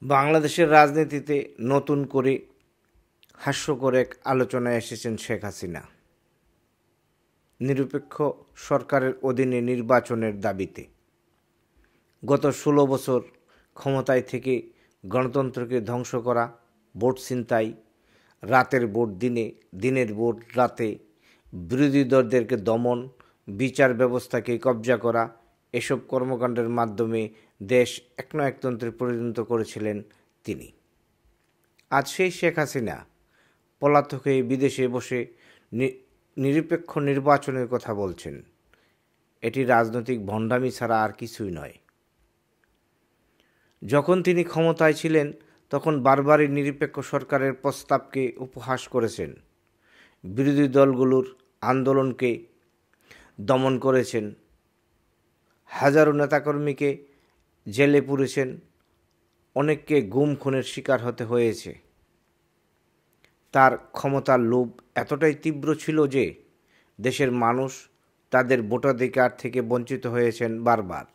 বাংলাদেশের রাজনীতিতে নতুন করে হাস্যকর এক আলোচনায় এসেছেন শেখ হাসিনা। নিরপেক্ষ সরকারের অধীনে নির্বাচনের দাবিতে গত ১৬ বছর ক্ষমতায় থেকে গণতন্ত্রকে ধ্বংস করা, ভোট ছিনতাই, রাতের ভোট দিনে, দিনের ভোট রাতে, বিরোধী দলদেরকে দমন, বিচার ব্যবস্থাকে কবজা করা, এসব কর্মকাণ্ডের মাধ্যমে দেশ একনায়কতন্ত্রে পরিণত করেছিলেন তিনি। আজ সেই শেখ হাসিনা পলাতক হয়ে বিদেশে বসে নিরপেক্ষ নির্বাচনের কথা বলছেন। এটি রাজনৈতিক ভণ্ডামি ছাড়া আর কিছুই নয়। যখন তিনি ক্ষমতায় ছিলেন তখন বারবারই নিরপেক্ষ সরকারের প্রস্তাবকে উপহাস করেছেন, বিরোধী দলগুলোর আন্দোলনকে দমন করেছেন, হাজারো নেতাকর্মীকে জেলে পুরেছেন, অনেককে গুম খুনের শিকার হতে হয়েছে। তার ক্ষমতার লোভ এতটাই তীব্র ছিল যে দেশের মানুষ তাদের ভোটাধিকার থেকে বঞ্চিত হয়েছেন বারবার।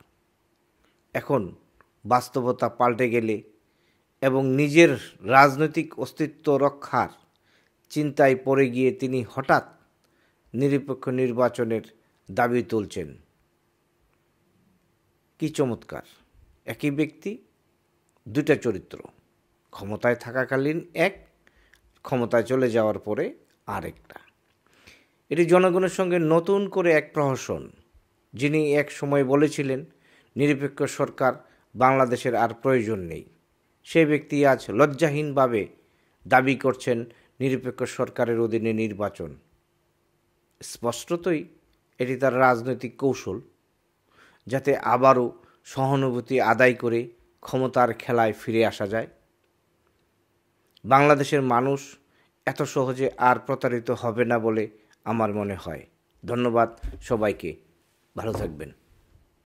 এখন বাস্তবতা পাল্টে গেলে এবং নিজের রাজনৈতিক অস্তিত্ব রক্ষার চিন্তায় পড়ে গিয়ে তিনি হঠাৎ নিরপেক্ষ নির্বাচনের দাবি তুলছেন। কি চমৎকার! একই ব্যক্তি, দুইটা চরিত্র। ক্ষমতায় থাকাকালীন এক, ক্ষমতায় চলে যাওয়ার পরে আরেকটা। এটি জনগণের সঙ্গে নতুন করে এক প্রহসন। যিনি এক সময় বলেছিলেন নিরপেক্ষ সরকার বাংলাদেশের আর প্রয়োজন নেই, সেই ব্যক্তি আজ লজ্জাহীনভাবে দাবি করছেন নিরপেক্ষ সরকারের অধীনে নির্বাচন। স্পষ্টতই এটি তার রাজনৈতিক কৌশল, যাতে আবারও সহানুভূতি আদায় করে ক্ষমতার খেলায় ফিরে আসা যায়। বাংলাদেশের মানুষ এত সহজে আর প্রতারিত হবে না বলে আমার মনে হয়। ধন্যবাদ সবাইকে, ভালো থাকবেন।